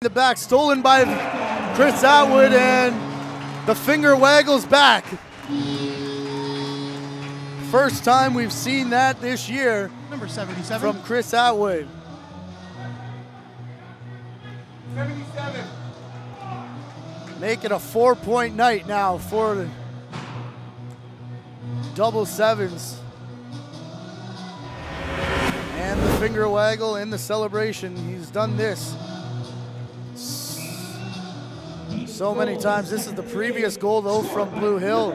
the back, stolen by Chris Atwood, and the finger waggles back. First time we've seen that this year. Number 77. From Chris Atwood. 77. Make it a 4-point night now for the double sevens. And the finger waggle in the celebration. He's done this so many times. This is the previous goal though from Blue Hill.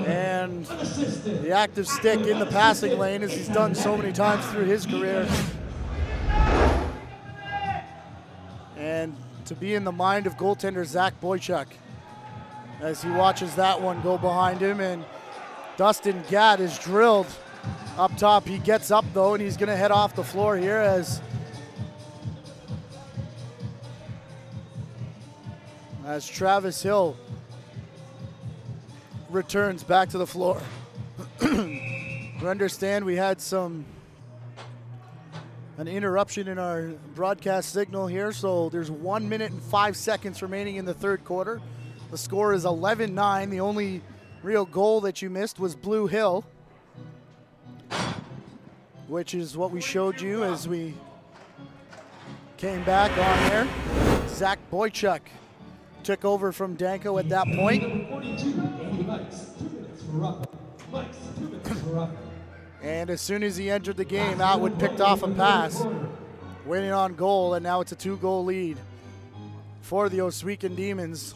And the active stick in the passing lane, as he's done so many times through his career. And to be in the mind of goaltender Zach Boychuk as he watches that one go behind him, and Dustin Gadd is drilled up top. He gets up though, and he's gonna head off the floor here as Travis Hill returns back to the floor. We understand we had an interruption in our broadcast signal here, so there's 1 minute and 5 seconds remaining in the third quarter. The score is 11-9. The only real goal that you missed was Blue Hill, which is what we showed you as we came back on there. Zach Boychuk took over from Danko at that point. And as soon as he entered the game, Atwood picked off a pass, winning on goal, and now it's a 2-goal lead for the Ohsweken Demons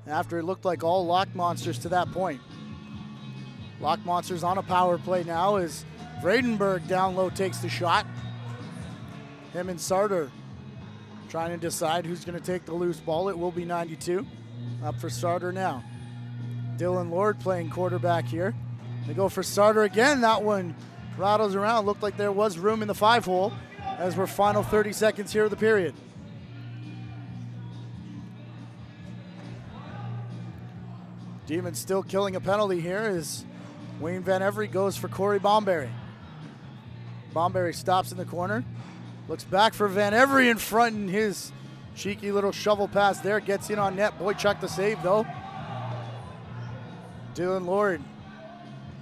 after it looked like all Lock Monsters to that point. Lock Monsters on a power play now as Vredenberg down low takes the shot. Him and Sarter trying to decide who's going to take the loose ball. It will be 92. Up for Sarter now. Dylan Lord playing quarterback here. They go for Sarter again. That one rattles around. Looked like there was room in the 5-hole as we're final 30 seconds here of the period. Demons still killing a penalty here as Wayne Van Every goes for Corey Bomberry. Bomberry stops in the corner. Looks back for Van Every in front, and his cheeky little shovel pass there gets in on net. Boychuk the save though. Dylan Lord.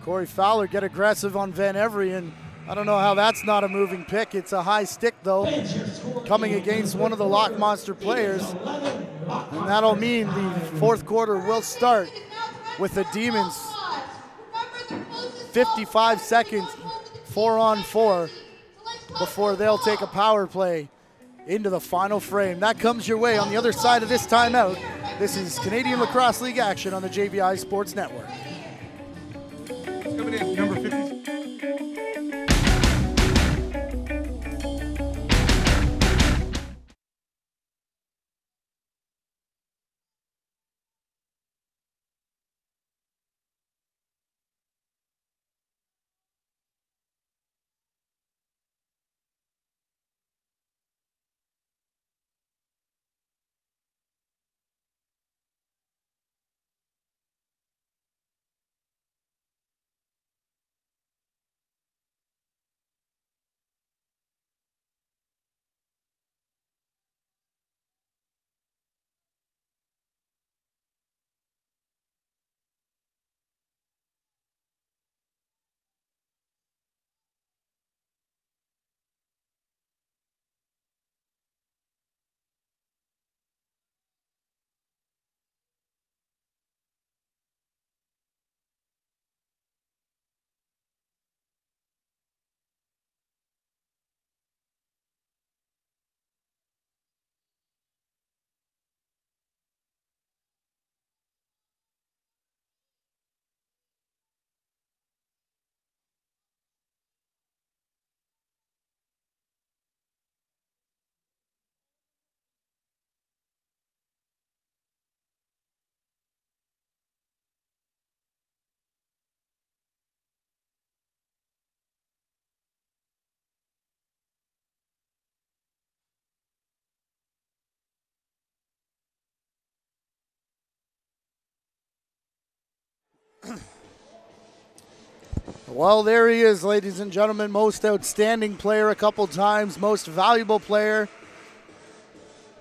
Corey Fowler get aggressive on Van Every, and I don't know how that's not a moving pick. It's a high stick though, coming against one of the Lock Monster players. And that'll mean the fourth quarter will start with the Demons 55 seconds, 4-on-4, before they'll take a power play into the final frame. That comes your way on the other side of this timeout. This is Canadian Lacrosse League action on the JVI Sports Network. Coming in, number 50. Well, there he is, ladies and gentlemen. Most outstanding player a couple times, most valuable player,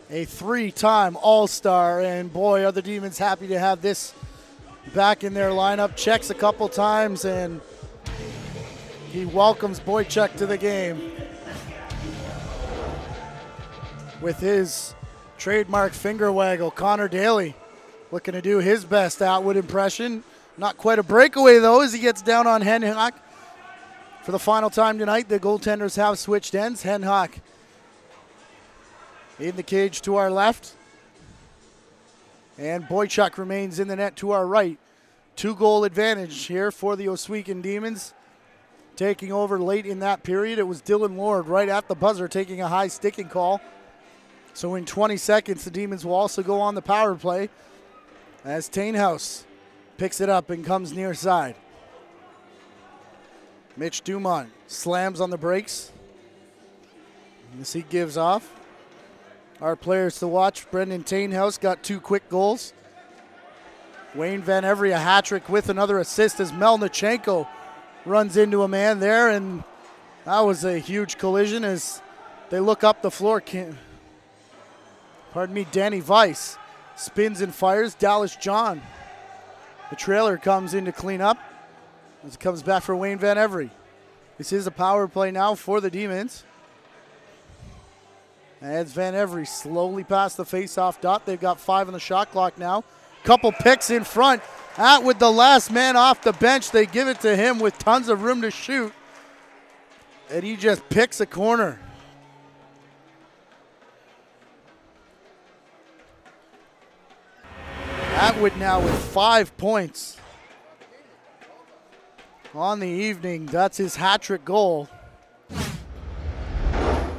a 3-time All-Star, and boy, are the Demons happy to have this back in their lineup. Checks a couple times, and he welcomes Boychuk to the game with his trademark finger waggle. Connor Daly looking to do his best Atwood impression. Not quite a breakaway, though, as he gets down on Henhock. For the final time tonight, the goaltenders have switched ends. Henhock in the cage to our left. And Boychuk remains in the net to our right. 2-goal advantage here for the Ohsweken Demons. Taking over late in that period, it was Dylan Lord right at the buzzer taking a high sticking call. So in 20 seconds, the Demons will also go on the power play as Tainhouse picks it up and comes near side. Mitch Dumont slams on the brakes as he gives off. Our players to watch, Brendan Tainhouse got 2 quick goals. Wayne Van Every a hat trick with another assist as Melnichenko runs into a man there, and that was a huge collision as they look up the floor. Danny Weiss spins and fires. Dallas John, the trailer, comes in to clean up as it comes back for Wayne Van Every. This is a power play now for the Demons. As Van Every slowly past the face-off dot. They've got 5 on the shot clock now. Couple picks in front. Atwood, the last man off the bench. They give it to him with tons of room to shoot. And he just picks a corner. Atwood now with 5 points on the evening. That's his hat-trick goal.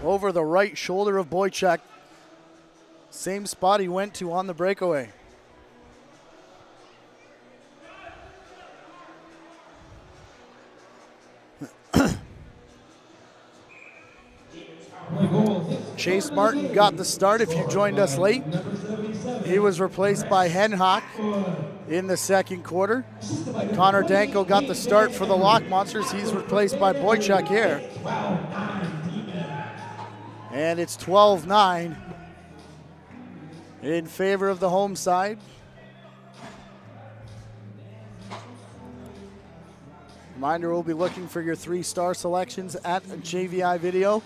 Over the right shoulder of Boychuk. Same spot he went to on the breakaway. Chase Martin got the start if you joined us late. He was replaced by Henhock in the second quarter. Connor Danko got the start for the Lock Monsters. He's replaced by Boychuk here. And it's 12-9 in favor of the home side. Reminder, we'll be looking for your 3-star selections at JVI Video.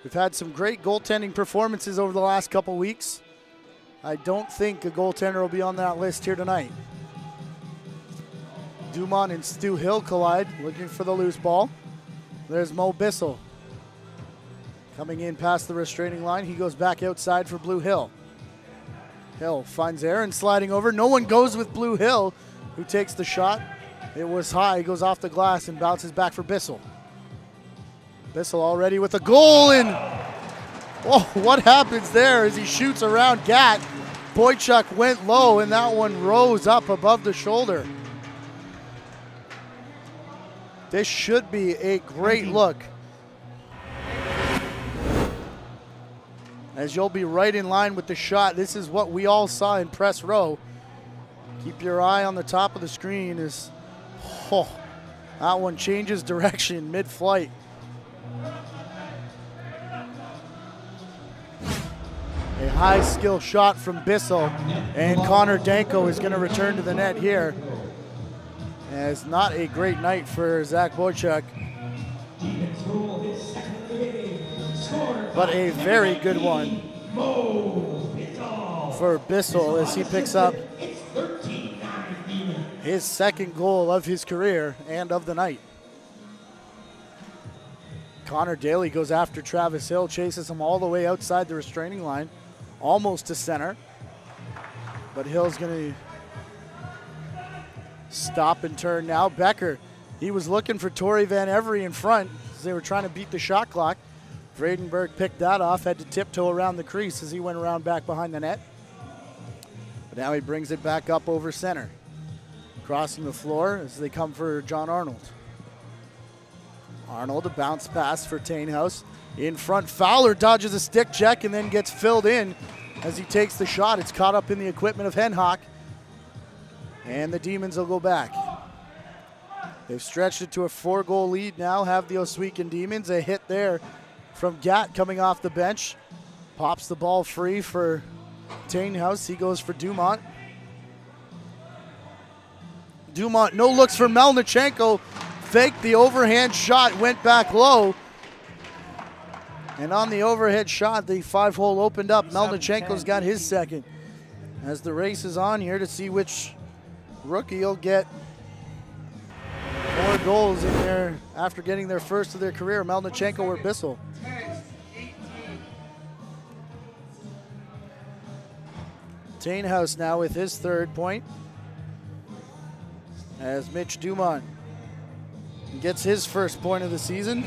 We've had some great goaltending performances over the last couple weeks. I don't think a goaltender will be on that list here tonight. Dumont and Stu Hill collide, looking for the loose ball. There's Mo Bissell. Coming in past the restraining line, he goes back outside for Blue Hill. Hill finds Aaron sliding over. No one goes with Blue Hill, who takes the shot. It was high, he goes off the glass and bounces back for Bissell. Bissell already with a goal, and oh, what happens there as he shoots around Gat. Boychuk went low, and that one rose up above the shoulder. This should be a great look, as you'll be right in line with the shot. This is what we all saw in press row. Keep your eye on the top of the screen as that one changes direction mid-flight. A high skill shot from Bissell, and Connor Danko is going to return to the net here. As not a great night for Zach Boychuk, but a very good one for Bissell as he picks up his second goal of his career and of the night. Connor Daly goes after Travis Hill, chases him all the way outside the restraining line, almost to center. But Hill's going to stop and turn now. Becker, he was looking for Torrey Van Every in front as they were trying to beat the shot clock. Vredenberg picked that off, had to tiptoe around the crease as he went around back behind the net. But now he brings it back up over center. Crossing the floor as they come for John Arnold. Arnold, a bounce pass for Tainhouse. In front, Fowler dodges a stick check and then gets filled in as he takes the shot. It's caught up in the equipment of Henhock. And the Demons will go back. They've stretched it to a 4-goal lead now, have the Ohsweken Demons. A hit there from Gat coming off the bench. Pops the ball free for Tainhouse. He goes for Dumont. Dumont, no looks for Melnichenko. Faked the overhand shot, went back low. And on the overhead shot, the 5-hole opened up. Melnichenko's got his second. As the race is on here to see which rookie will get 4 goals in there after getting their first of their career, Melnichenko or Bissell. Tainhouse now with his 3rd point. As Mitch Dumont gets his first point of the season.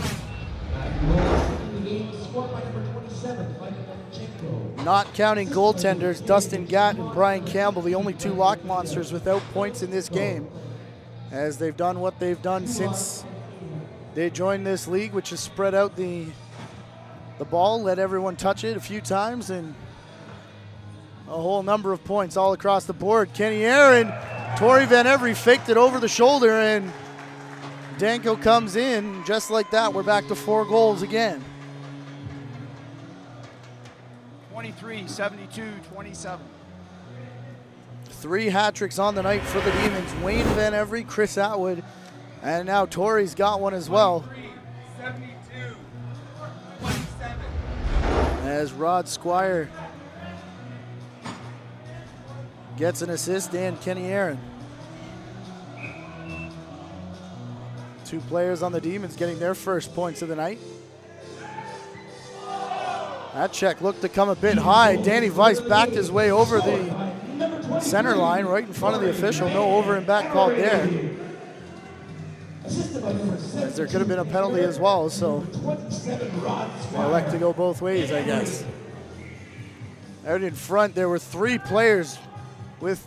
Not counting goaltenders, Dustin Gatt and Brian Campbell, the only 2 Lock Monsters without points in this game, as they've done what they've done since they joined this league, which is spread out the ball, let everyone touch it a few times, and a whole number of points all across the board. Kenny Aaron, Tori Van Every faked it over the shoulder, and Danko comes in. Just like that, we're back to 4 goals again. 23, 72, 27. 3 hat tricks on the night for the Demons. Wayne Van Every, Chris Atwood, and now Tori's got one as well. 72, 27. As Rod Squire gets an assist, and Kenny Aaron. 2 players on the Demons getting their first points of the night. That check looked to come a bit high. Danny Weiss backed his way over the center line right in front of the official. No over and back called there. As there could have been a penalty as well, so they elect to go both ways, I guess. Out in front, there were 3 players with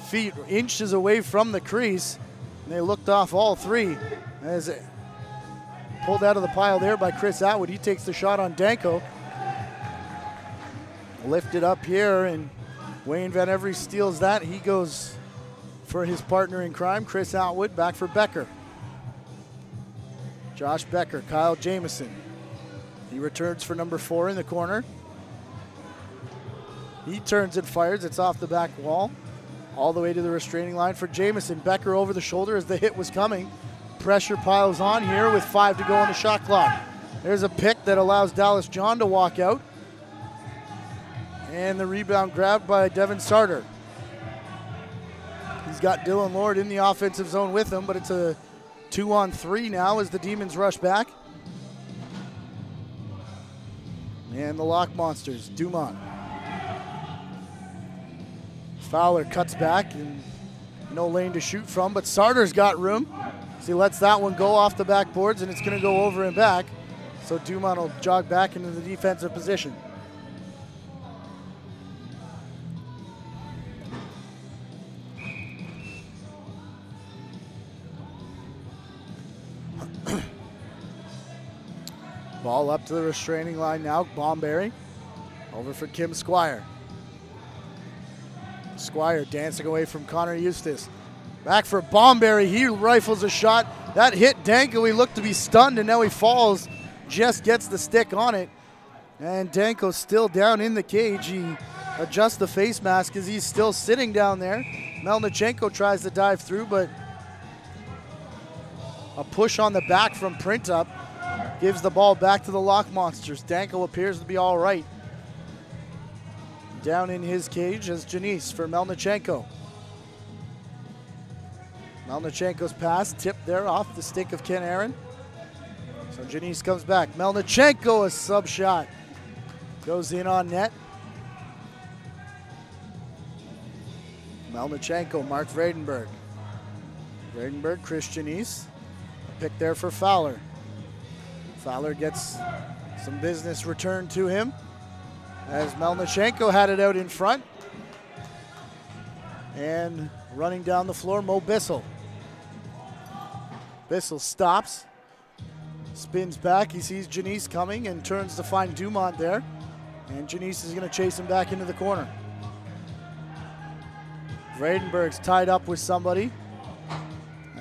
feet inches away from the crease, and they looked off all 3 as it pulled out of the pile there by Chris Atwood. He takes the shot on Danko. Lifted up here, and Wayne Van Every steals that. He goes for his partner in crime, Chris Atwood, back for Becker. Josh Becker, Kyle Jamieson. He returns for number 4 in the corner. He turns and fires. It's off the back wall. All the way to the restraining line for Jamieson. Becker over the shoulder as the hit was coming. Pressure piles on here with 5 to go on the shot clock. There's a pick that allows Dallas John to walk out. And the rebound grabbed by Devin Sarter. He's got Dylan Lord in the offensive zone with him, but it's a 2-on-3 now as the Demons rush back. And the Lock Monsters, Dumont. Fowler cuts back and no lane to shoot from, but Sarter's got room. So he lets that one go off the backboards, and it's going to go over and back. So Dumont will jog back into the defensive position. Ball up to the restraining line now. Bomberry over for Kim Squire. Squire dancing away from Connor Eustace. Back for Bomberry. He rifles a shot. That hit Danko. He looked to be stunned, and now he falls. Just gets the stick on it. And Danko's still down in the cage. He adjusts the face mask as he's still sitting down there. Melnichenko tries to dive through, but a push on the back from Printup gives the ball back to the Lock Monsters. Danko appears to be all right. Down in his cage is Janice for Melnichenko. Melnichenko's pass tipped there off the stick of Ken Aaron. So Janice comes back. Melnichenko, a sub shot. Goes in on net. Melnichenko, Mark Vredenberg. Vredenberg, Chris Janice. A pick there for Fowler. Fowler gets some business returned to him as Melnichenko had it out in front. And running down the floor, Mo Bissell. Bissell stops, spins back. He sees Janice coming and turns to find Dumont there. And Janice is going to chase him back into the corner. Vredenberg's tied up with somebody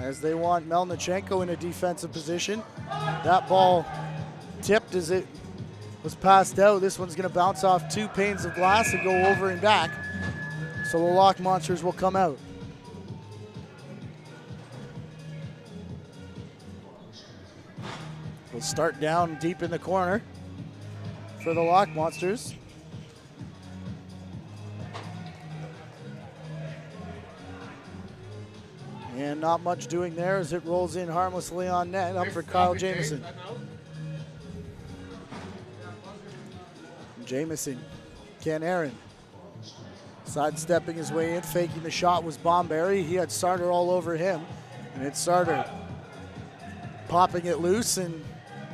as they want Melnichenko in a defensive position. That ball tipped as it was passed out. This one's going to bounce off 2 panes of glass and go over and back. So the Lock Monsters will come out. We'll start down deep in the corner for the Lock Monsters. And not much doing there as it rolls in harmlessly on net, up for Kyle Jamieson. Jamieson, Ken Aaron, sidestepping his way in, faking the shot was Bomberry. He had Sarter all over him, and it's Sarter popping it loose and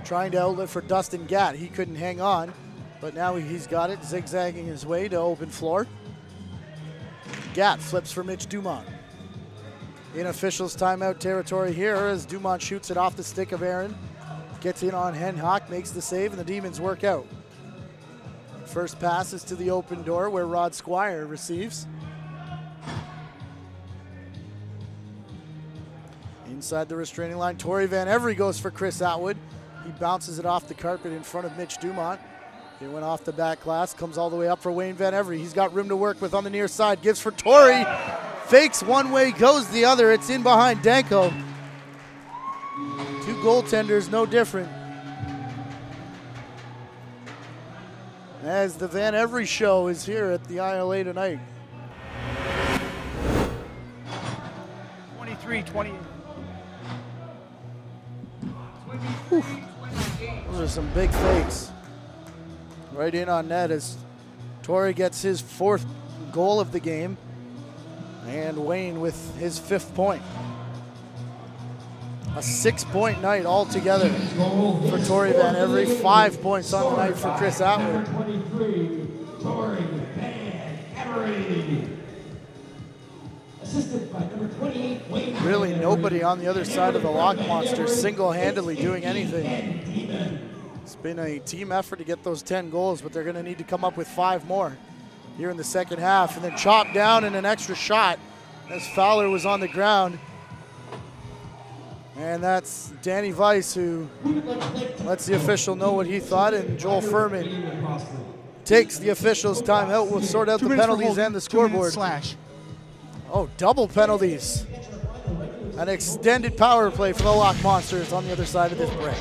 trying to outlet for Dustin Gatt. He couldn't hang on, but now he's got it, zigzagging his way to open floor. Gatt flips for Mitch Dumont. In officials timeout territory here as Dumont shoots it off the stick of Aaron. Gets in on Henhock, makes the save, and the Demons work out. First pass is to the open door where Rod Squire receives. Inside the restraining line, Torrey Van Every goes for Chris Atwood. He bounces it off the carpet in front of Mitch Dumont. It went off the back glass, comes all the way up for Wayne Van Every. He's got room to work with on the near side, gives for Torrey. Fakes one way, goes the other. It's in behind Danko. 2 goaltenders, no different. As the Van Every show is here at the ILA tonight. 23-20. Those are some big fakes. Right in on net as Torrey gets his 4th goal of the game. And Wayne with his 5th point. A 6-point night altogether for Torrey Van Every. 5 points on the night for Chris Atwood. Really nobody on the other side of the Lock Monsters single-handedly doing anything. It's been a team effort to get those 10 goals, but they're going to need to come up with 5 more here in the second half. And then chopped down in an extra shot as Fowler was on the ground. And that's Danny Weiss who lets the official know what he thought, and Joel Furman takes the official's timeout. We'll sort out the penalties and the scoreboard. Oh, double penalties. An extended power play for the Lock Monsters on the other side of this break.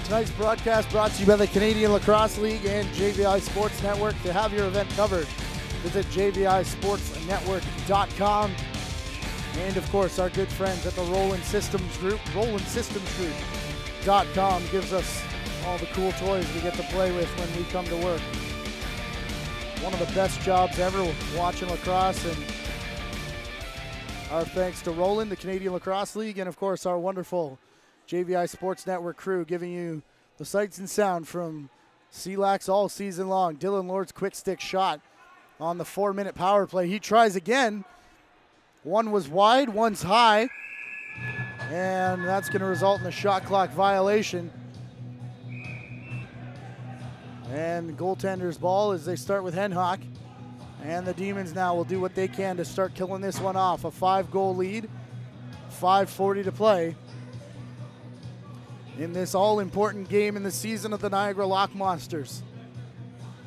Tonight's broadcast brought to you by the Canadian Lacrosse League and JVI Sports Network. To have your event covered, visit jvisportsnetwork.com. And of course, our good friends at the Roland Systems Group, RolandSystemsGroup.com gives us all the cool toys we get to play with when we come to work. One of the best jobs ever watching lacrosse, and our thanks to Roland, the Canadian Lacrosse League, and of course our wonderful JVI Sports Network crew giving you the sights and sound from CLax all season long. Dylan Lord's quick stick shot on the 4-minute power play. He tries again. One was wide, one's high, and that's going to result in a shot clock violation. And the goaltender's ball as they start with Henhock. And the Demons now will do what they can to start killing this one off. A 5-goal lead, 5:40 to play in this all-important game in the season of the Niagara Lock Monsters.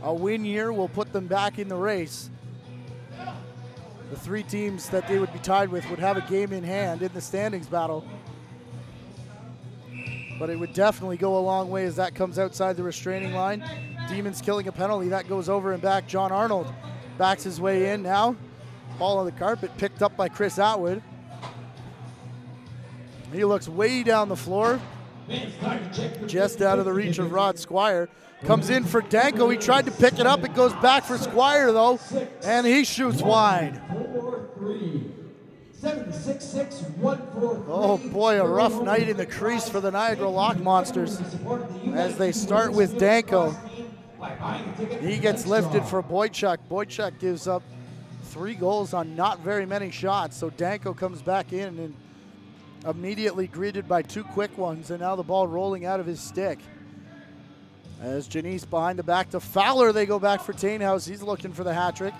A win here will put them back in the race the three teams that they would be tied with would have a game in hand in the standings battle. But it would definitely go a long way as that comes outside the restraining line. Demons killing a penalty. That goes over and back. John Arnold backs his way in now. Ball on the carpet picked up by Chris Atwood. He looks way down the floor, just out of the reach of Rod Squire. Comes in for Danko. He tried to pick it up. It goes back for Squire, though, and he shoots wide. Oh, boy, a rough night in the crease for the Niagara Lock Monsters as they start with Danko. He gets lifted for Boychuk. Boychuk gives up 3 goals on not very many shots, so Danko comes back in and immediately greeted by 2 quick ones, and now the ball rolling out of his stick. As Janice behind the back to Fowler, they go back for Tainhouse. He's looking for the hat trick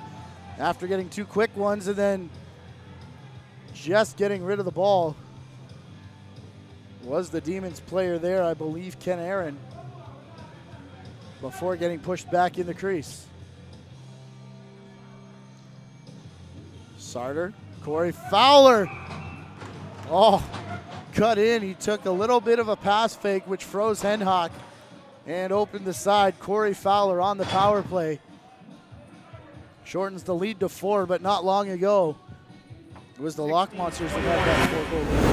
after getting 2 quick ones and then just getting rid of the ball. Was the Demons player there, I believe, Ken Aaron, before getting pushed back in the crease. Sarter, Corey Fowler. Oh, cut in. He took a little bit of a pass fake, which froze Henhock and opened the side. Corey Fowler on the power play. Shortens the lead to 4, but not long ago, it was the Lock Monsters that had that 4-goal lead.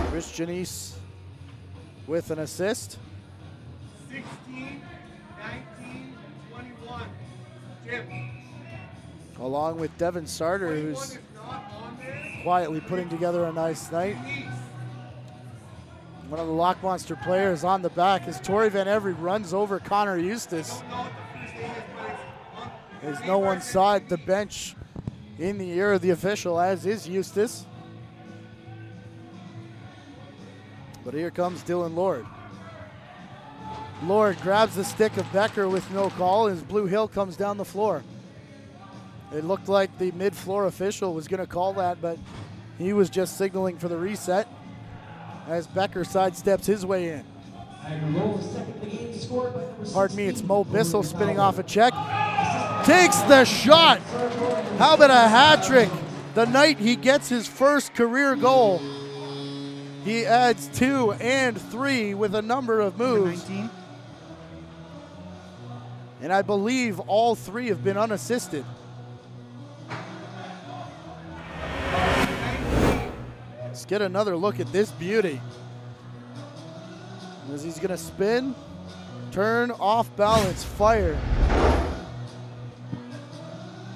Chris Janice with an assist. 16, 19, 21. Jim. Along with Devin Sarter, who's quietly putting together a nice night. One of the Lock Monster players on the back as Torrey Van Every runs over Connor Eustace. As no one saw it, the bench in the ear of the official, as is Eustace. But here comes Dylan Lord. Lord grabs the stick of Becker with no call as Blue Hill comes down the floor. It looked like the mid-floor official was going to call that, but he was just signaling for the reset as Becker sidesteps his way in. Pardon me, it's Mo Bissell spinning off a check. Takes the shot. How about a hat trick? The night he gets his first career goal, he adds 2 and 3 with a number of moves. 19. And I believe all 3 have been unassisted. Let's get another look at this beauty. As he's going to spin, turn, off balance, fire.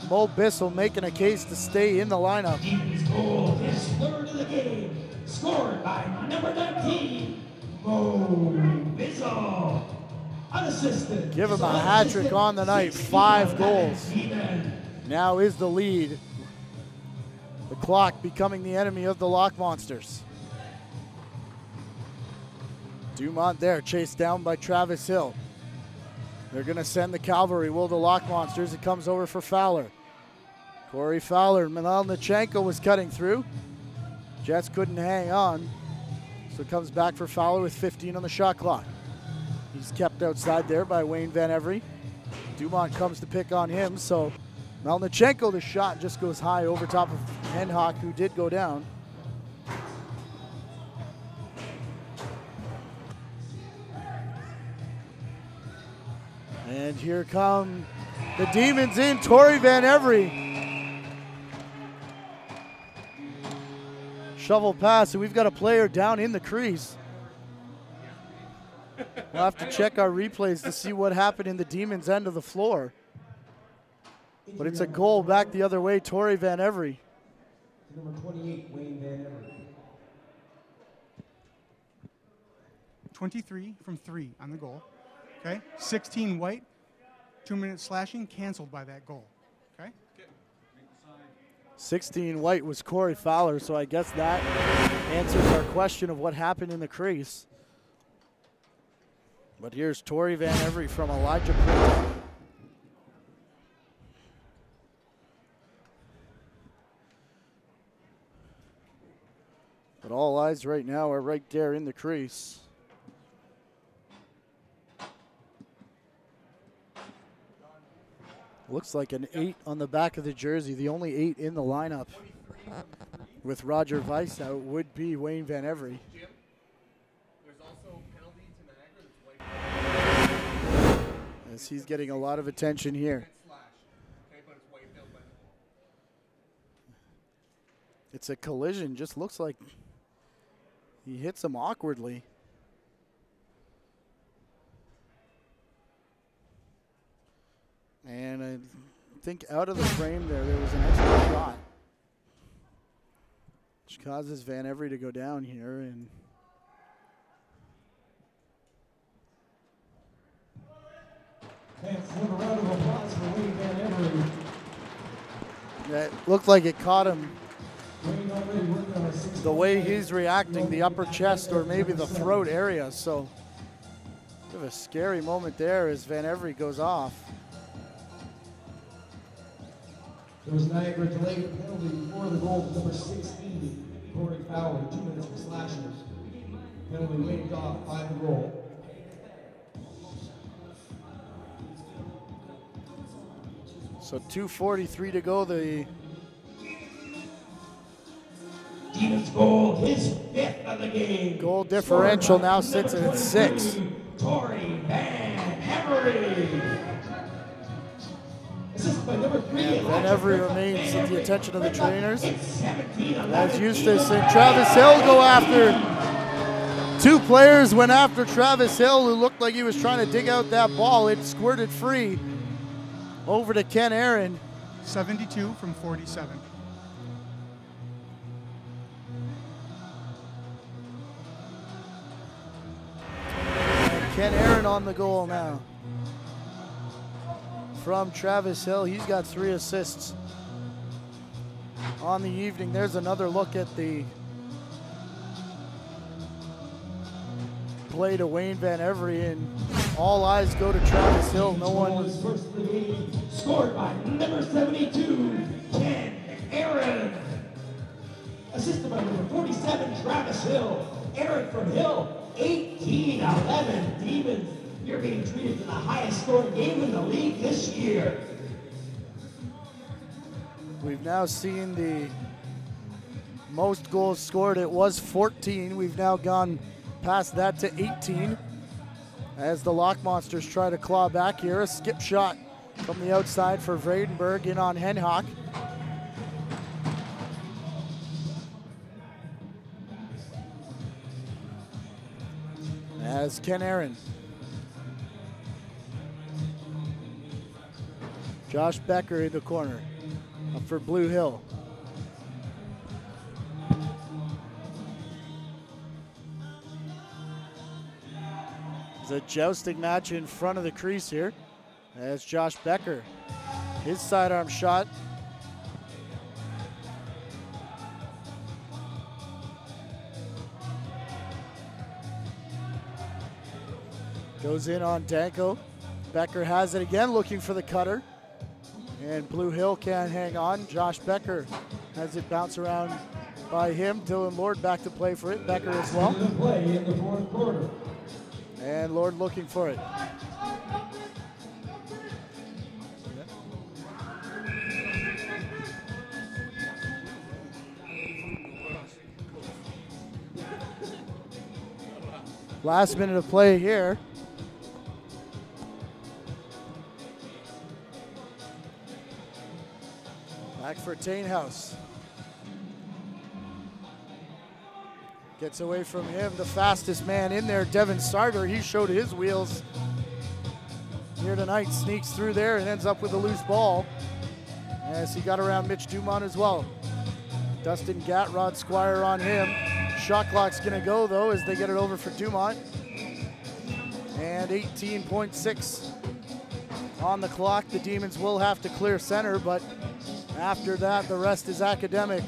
Mo Bissell making a case to stay in the lineup. Demons goal, his 3rd of the game, scored by number 19, Mo Bissell. Unassisted. Give him a hat trick on the night, 5 goals. Now is the lead. The clock becoming the enemy of the Lock Monsters. Dumont there, chased down by Travis Hill. They're going to send the cavalry, will the Lock Monsters. It comes over for Fowler. Corey Fowler, Melnichenko was cutting through. Jets couldn't hang on. So it comes back for Fowler with 15 on the shot clock. He's kept outside there by Wayne Van Every. Dumont comes to pick on him, so Melnichenko, the shot just goes high over top of Henhock, who did go down. And here come the Demons in, Torrey Van Every. Shovel pass, and we've got a player down in the crease. We'll have to check our replays to see what happened in the Demons' end of the floor. But it's a goal back the other way, Torrey Van Every. Number 28, Wayne Van Every. 23 from 3 on the goal. Okay, 16 White, 2-minute slashing, canceled by that goal. Okay. 16 White was Corey Fowler, so I guess that answers our question of what happened in the crease. But here's Torrey Van Every from Elijah Prince. But all eyes right now are right there in the crease. Looks like an 8 on the back of the jersey, the only 8 in the lineup. With Roger Weiss out would be Wayne Van Every. There's also penalty to Niagara. As he's getting a lot of attention here. It's a collision, just looks like he hits him awkwardly. And I think out of the frame there was an extra shot, which causes Van Every to go down here. And Let's have a round of applause for Wayne Van Every. that looked like it caught him. Wayne already working on a 6. The way he's reacting, the upper chest or maybe the throat area. So, bit of a scary moment there as Van Every goes off. There was Niagara delayed penalty before the goal, number 16, Corey Fowler, 2 minutes for slashing. Penalty waived off by the goal. So 2:43 to go. The Demons goal, his 5th of the game. goal differential now sits at 6. Corey Van Every. Assisted by number 3. Van Every remains at the attention of the trainers. It's 17-11. As Eustace and Travis Hill go after. 2 players went after Travis Hill, who looked like he was trying to dig out that ball. It squirted free over to Ken Aaron. 72 from 47. And Ken Aaron on the goal now. From Travis Hill, he's got 3 assists on the evening. There's another look at the play to Wayne Van Every, and all eyes go to Travis Hill. No one. His first of the game, scored by number 72, Ken Aaron. Assisted by number 47, Travis Hill. Aaron from Hill, 18-11. Demons, you're being treated to the highest scoring game in the league this year. We've now seen the most goals scored. It was 14. We've now gone past that to 18 as the Lock Monsters try to claw back here. A skip shot from the outside for Vredenberg in on Henhock. As Ken Aaron. Josh Becker in the corner. Up for Blue Hill. It's a jousting match in front of the crease here. As Josh Becker, his sidearm shot. Goes in on Danko. Becker has it again, looking for the cutter. And Blue Hill can't hang on. Josh Becker has it bounce around by him. Dylan Lord back to play for it. Becker as well. Play in the fourth quarter. And Lord looking for it. Last minute of play here. Back for Tainhouse. Gets away from him, the fastest man in there, Devin Sarter. He showed his wheels here tonight, sneaks through there and ends up with a loose ball as he got around Mitch Dumont as well. Dustin Gatrod Squire on him. Shot clock's gonna go though as they get it over for Dumont. And 18.6 on the clock. The Demons will have to clear center, but after that, the rest is academic.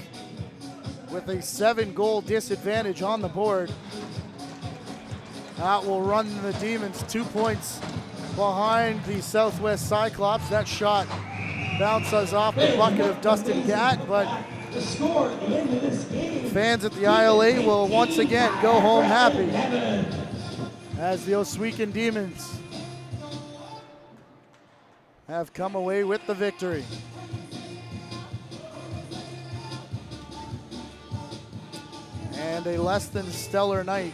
With a 7-goal disadvantage on the board. That will run the Demons 2 points behind the Southwest Cyclops. That shot bounces off the bucket of Dustin Gatt, but fans at the ILA will once again go home happy as the Ohsweken Demons have come away with the victory. And a less than stellar night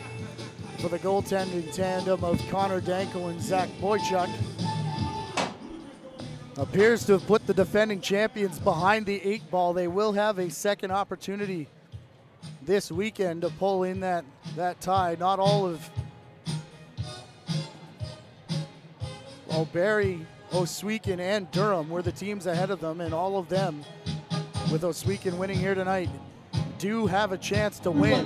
for the goaltending tandem of Connor Danko and Zach Boychuk. Appears to have put the defending champions behind the 8 ball. They will have a second opportunity this weekend to pull in that tie. Not all of Barrie, Ohsweken, and Durham were the teams ahead of them, and all of them, with Ohsweken winning here tonight, do have a chance to win.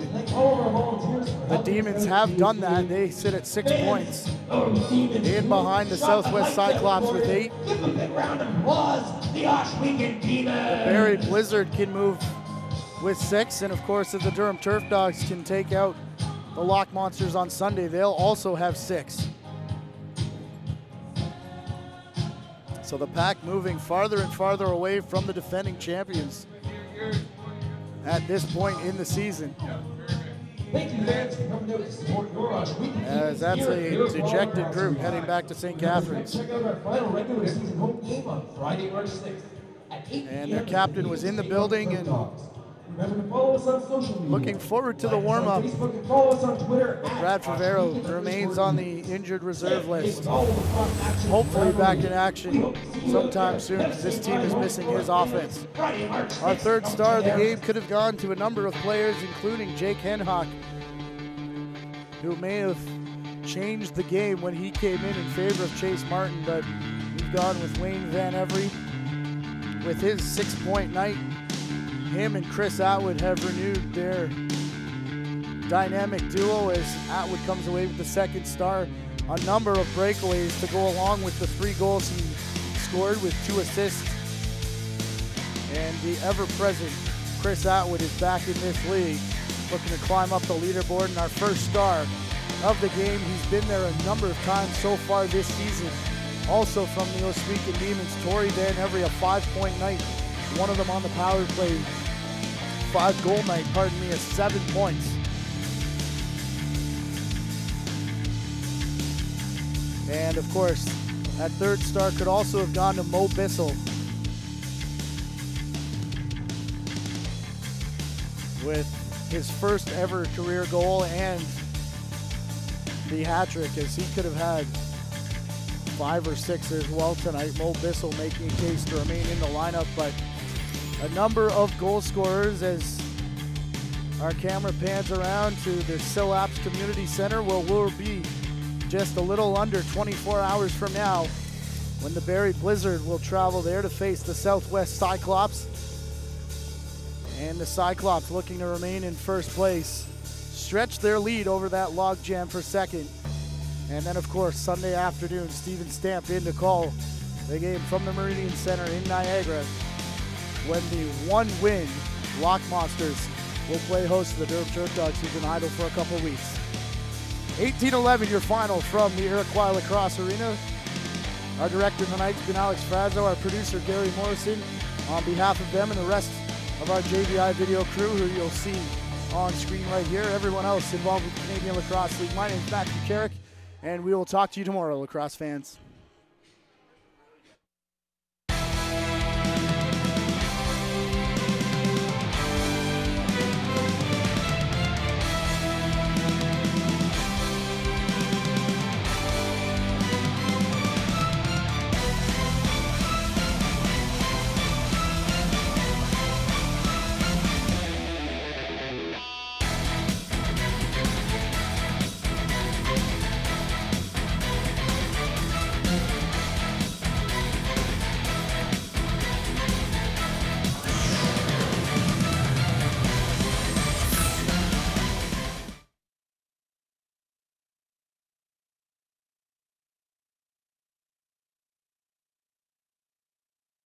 The Demons have done that. They sit at 6 points. In behind the Southwest Cyclops with 8. Give a big round of applause, the Ohsweken Demons. Barrie Blizzard can move with 6, and of course if the Durham Turf Dogs can take out the Lock Monsters on Sunday, they'll also have 6. So the pack moving farther and farther away from the defending champions at this point in the season. Thank you, fans, for coming out to support your Ohsweken. As that's a dejected group heading back to St. Catharines. Check out our final regular season home game on Friday, March 6th at 8 And their captain was in the building and remember to follow us on social media. looking forward to the warm-up. Facebook and follow us on Twitter. Brad Favero remains on the injured reserve list. Hopefully back in action sometime soon, because this team is missing his offense. Our third star of the game could have gone to a number of players, including Jake Henhock, who may have changed the game when he came in favor of Chase Martin, but we've gone with Wayne Van Every with his 6-point night. Him and Chris Atwood have renewed their dynamic duo as Atwood comes away with the second star. A number of breakaways to go along with the 3 goals he scored with 2 assists. And the ever-present Chris Atwood is back in this league, looking to climb up the leaderboard. And our first star of the game, he's been there a number of times so far this season. Also from the Ohsweken Demons, Torrey Van Every, a 5-point night. One of them on the power play, 5-goal night, pardon me, is 7 points. And of course, that third star could also have gone to Mo Bissell with his first ever career goal and the hat trick, as he could have had 5 or 6 as well tonight. Mo Bissell making a case to remain in the lineup, but a number of goal scorers as our camera pans around to the CLax Community Center, where we'll be just a little under 24 hours from now when the Barrie Blizzard will travel there to face the Southwest Cyclops. And the Cyclops, looking to remain in first place, stretch their lead over that logjam for second. And then of course Sunday afternoon, Steven Stamp in to call the game from the Meridian Center in Niagara, when the 1-win Lock Monsters will play host to the Durham Turf Dogs, who've been idle for a couple weeks. 18-11 your final from the Iroquois Lacrosse Arena. Our director tonight's been Alex Frazzo, our producer Gary Morrison. On behalf of them and the rest of our JVI video crew, who you'll see on screen right here, everyone else involved with the Canadian Lacrosse League, my name is Matthew Carrick, and we will talk to you tomorrow, lacrosse fans.